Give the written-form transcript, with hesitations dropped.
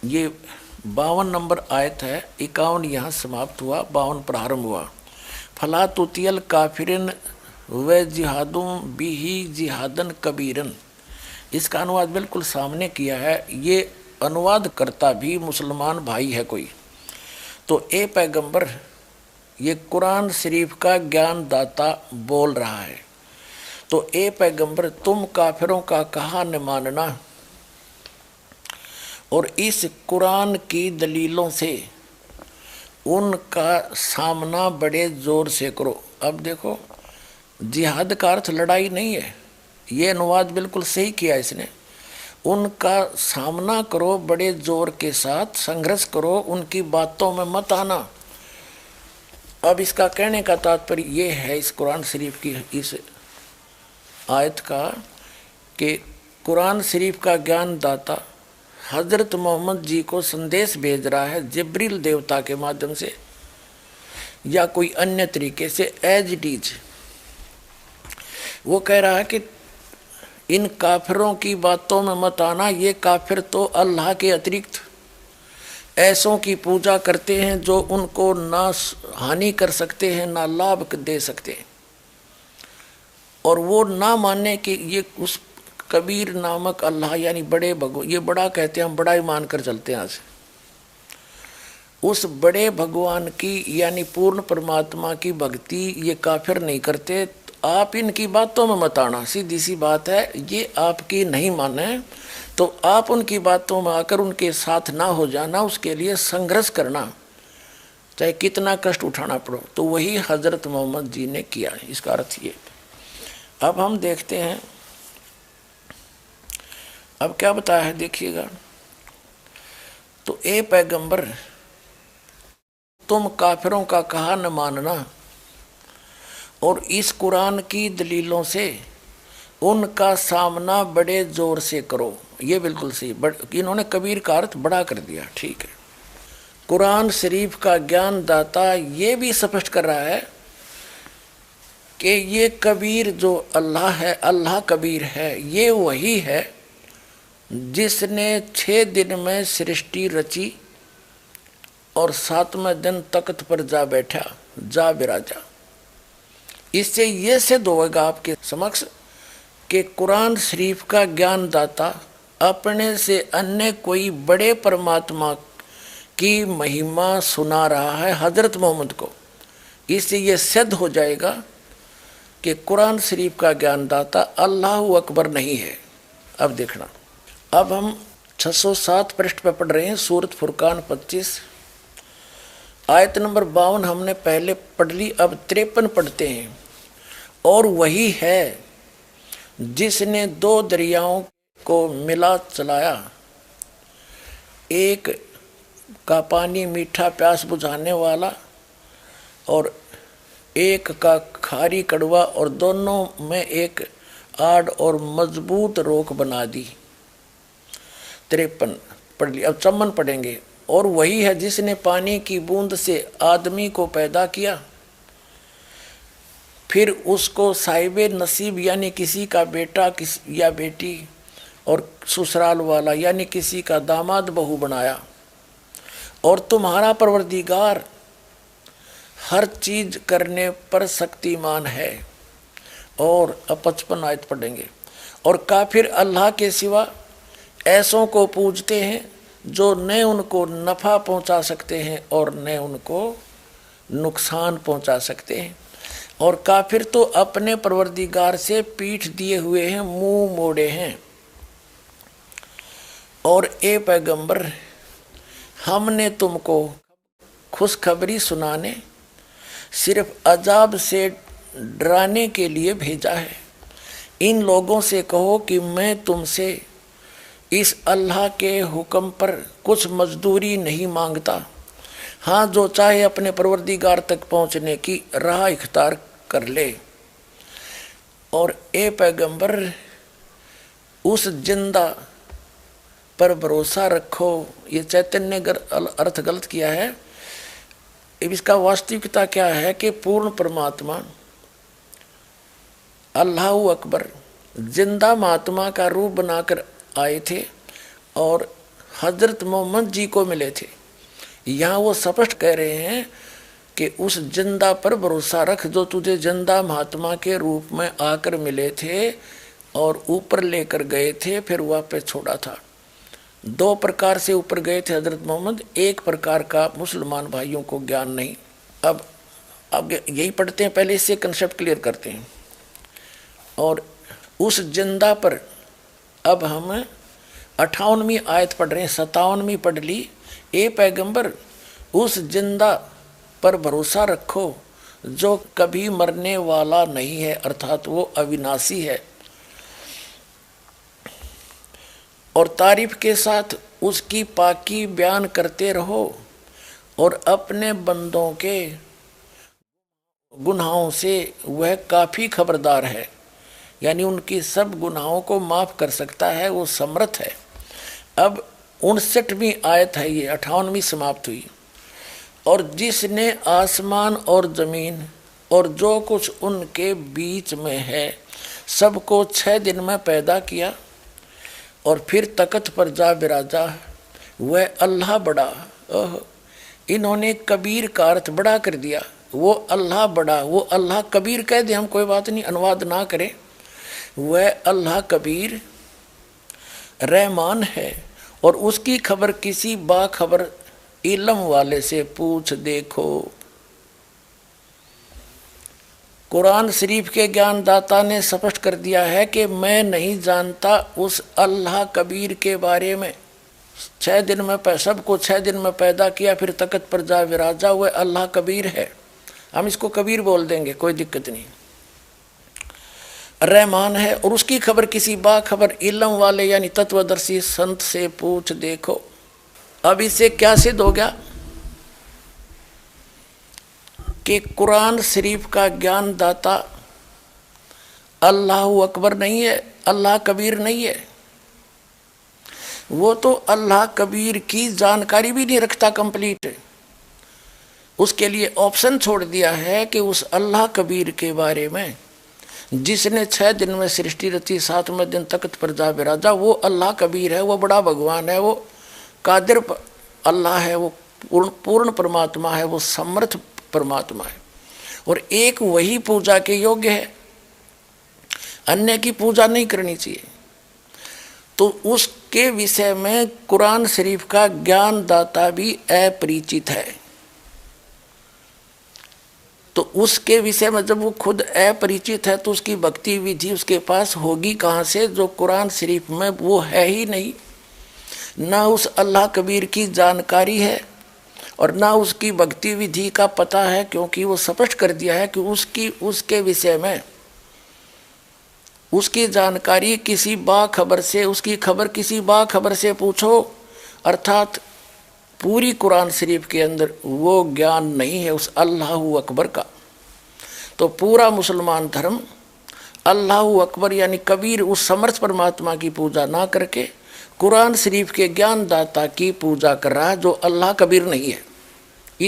ये 52 नंबर आयत है, 51 यहाँ समाप्त हुआ, 52 प्रारंभ हुआ। फला तुतियल काफिरन व जिहादुम बिही जिहादन कबीरन। इसका अनुवाद बिल्कुल सामने किया है। ये अनुवाद करता भी मुसलमान भाई है कोई। तो ए पैगंबर, ये कुरान शरीफ का ज्ञान दाता बोल रहा है। तो ए पैगंबर, तुम काफिरों का कहा न मानना और इस कुरान की दलीलों से उनका सामना बड़े जोर से करो। अब देखो, जिहाद का अर्थ लड़ाई नहीं है, ये अनुवाद बिल्कुल सही किया इसने। उनका सामना करो बड़े जोर के साथ, संघर्ष करो, उनकी बातों में मत आना। अब इसका कहने का तात्पर्य ये है इस कुरान शरीफ की इस आयत का कि कुरान शरीफ का ज्ञान दाता हजरत मोहम्मद जी को संदेश भेज रहा है जिब्रील देवता के माध्यम से या कोई अन्य तरीके से, एज इट इज। वो कह रहा है कि इन काफिरों की बातों में मत आना। ये काफिर तो अल्लाह के अतिरिक्त ऐसों की पूजा करते हैं जो उनको ना हानि कर सकते हैं ना लाभ दे सकते हैं, और वो ना मानने कि ये उस कबीर नामक अल्लाह यानी बड़े भगवान, ये बड़ा कहते हैं, हम बड़ा ही मान कर चलते हैं आज, उस बड़े भगवान की यानी पूर्ण परमात्मा की भक्ति ये काफिर नहीं करते। आप इनकी बातों में मत आना, सीधी सी बात है। ये आपकी नहीं माने तो आप उनकी बातों में आकर उनके साथ ना हो जाना, उसके लिए संघर्ष करना, चाहे कितना कष्ट उठाना पड़ो। तो वही हजरत मोहम्मद जी ने किया, इसका अर्थ ये। अब हम देखते हैं अब क्या बताया है, देखिएगा। तो ए पैगंबर, तुम काफिरों का कहा न मानना और इस कुरान की दलीलों से उनका सामना बड़े जोर से करो। ये बिल्कुल सही, इन्होंने कबीर का अर्थ बड़ा कर दिया, ठीक है। कुरान शरीफ का ज्ञान दाता ये भी स्पष्ट कर रहा है कि ये कबीर जो अल्लाह है, अल्लाह कबीर है, ये वही है जिसने 6 दिन में सृष्टि रची और 7वें दिन तख्त पर जा बैठा, जा विराजा। इससे ये सिद्ध होगा आपके समक्ष कि कुरान शरीफ का ज्ञान दाता अपने से अन्य कोई बड़े परमात्मा की महिमा सुना रहा है हजरत मोहम्मद को। इससे ये सिद्ध हो जाएगा कि कुरान शरीफ का ज्ञान दाता अल्लाह अकबर नहीं है। अब देखना, अब हम 607 पृष्ठ पर पढ़ रहे हैं, सूरत फुरकान 25 आयत नंबर 52 हमने पहले पढ़ ली, अब 53 पढ़ते हैं। और वही है जिसने 2 दरियाओं को मिला चलाया, एक का पानी मीठा प्यास बुझाने वाला और एक का खारी कड़वा, और दोनों में एक आड़ और मजबूत रोक बना दी। 53 पढ़ ली, अब 54 पढ़ेंगे। और वही है जिसने पानी की बूंद से आदमी को पैदा किया, फिर उसको साहिबे नसीब यानी किसी का बेटा या बेटी और ससुराल वाला यानी किसी का दामाद बहू बनाया। और तुम्हारा परवरदिगार हर चीज करने पर शक्तिमान है। और अब 55 आयत पढ़ेंगे। और काफिर अल्लाह के सिवा ऐसों को पूजते हैं जो न उनको नफ़ा पहुंचा सकते हैं और न उनको नुकसान पहुंचा सकते हैं। और काफिर तो अपने परवरदिगार से पीठ दिए हुए हैं, मुंह मोड़े हैं। और ए पैगंबर, हमने तुमको खुशखबरी सुनाने, सिर्फ अजाब से डराने के लिए भेजा है। इन लोगों से कहो कि मैं तुमसे इस अल्लाह के हुक्म पर कुछ मजदूरी नहीं मांगता। हाँ, जो चाहे अपने परवरदिगार तक पहुँचने की राह इख्तियार कर ले। और ए पैगंबर, उस जिंदा पर भरोसा रखो। ये चैतन्य अर्थ गलत किया है। इसका वास्तविकता क्या है कि पूर्ण परमात्मा अल्लाह अकबर जिंदा महात्मा का रूप बनाकर आए थे और हजरत मोहम्मद जी को मिले थे। यहाँ वो स्पष्ट कह रहे हैं कि उस जिंदा पर भरोसा रख जो तुझे जिंदा महात्मा के रूप में आकर मिले थे और ऊपर लेकर गए थे, फिर वापस छोड़ा था। दो प्रकार से ऊपर गए थे हजरत मोहम्मद, एक प्रकार का मुसलमान भाइयों को ज्ञान नहीं। अब यही पढ़ते हैं, पहले इससे कंसेप्ट क्लियर करते हैं। और उस जिंदा पर अब हम 58वीं आयत पढ़ रहे हैं, 57वीं पढ़ ली। ए पैगंबर, उस जिंदा पर भरोसा रखो जो कभी मरने वाला नहीं है, अर्थात वो अविनाशी है, और तारीफ के साथ उसकी पाकी बयान करते रहो और अपने बंदों के गुनाहों से वह काफ़ी खबरदार है, यानी उनकी सब गुनाहों को माफ़ कर सकता है, वो समर्थ है। अब 59वीं आयत है ये, 58वीं समाप्त हुई। और जिसने आसमान और ज़मीन और जो कुछ उनके बीच में है सबको 6 दिन में पैदा किया और फिर तख्त पर जा बिराजा, वह अल्लाह बड़ा। इन्होंने कबीर का अर्थ बड़ा कर दिया, वो अल्लाह बड़ा, वो अल्लाह कबीर कह दे, हम कोई बात नहीं, अनुवाद ना करें। वह अल्लाह कबीर रहमान है और उसकी खबर किसी बाखबर इल्म वाले से पूछ देखो। कुरान शरीफ के ज्ञानदाता ने स्पष्ट कर दिया है कि मैं नहीं जानता उस अल्लाह कबीर के बारे में। 6 दिन में सबको 6 दिन में पैदा किया, फिर तख्त पर जा विराजा, हुए अल्लाह कबीर है, हम इसको कबीर बोल देंगे, कोई दिक्कत नहीं। रहमान है और उसकी खबर किसी बाखबर इल्म वाले यानी तत्वदर्शी संत से पूछ देखो। अब इससे क्या सिद्ध हो गया कि कुरान शरीफ का ज्ञान दाता अल्लाह अकबर नहीं है, अल्लाह कबीर नहीं है। वो तो अल्लाह कबीर की जानकारी भी नहीं रखता कंप्लीट। उसके लिए ऑप्शन छोड़ दिया है कि उस अल्लाह कबीर के बारे में जिसने 6 दिन में सृष्टि रची, 7वें दिन तख्त पर जा बिराजा, वो अल्लाह कबीर है, वो बड़ा भगवान है, वो कादिर अल्लाह है, वो पूर्ण परमात्मा है, वो समर्थ परमात्मा है, और एक वही पूजा के योग्य है, अन्य की पूजा नहीं करनी चाहिए। तो उसके विषय में कुरान शरीफ का ज्ञान दाता भी अपरिचित है। तो उसके विषय में जब वो खुद अपरिचित है तो उसकी भक्ति विधि उसके पास होगी कहाँ से, जो कुरान शरीफ में वो है ही नहीं। ना उस अल्लाह कबीर की जानकारी है और ना उसकी भक्ति विधि का पता है, क्योंकि वो स्पष्ट कर दिया है कि उसके विषय में उसकी जानकारी किसी बाखबर से, उसकी खबर किसी बाखबर से पूछो, अर्थात पूरी कुरान शरीफ के अंदर वो ज्ञान नहीं है उस अल्लाह अकबर का। तो पूरा मुसलमान धर्म अल्लाह अकबर यानी कबीर उस समर्थ परमात्मा की पूजा ना करके कुरान शरीफ के ज्ञान दाता की पूजा कर रहा है, जो अल्लाह कबीर नहीं है।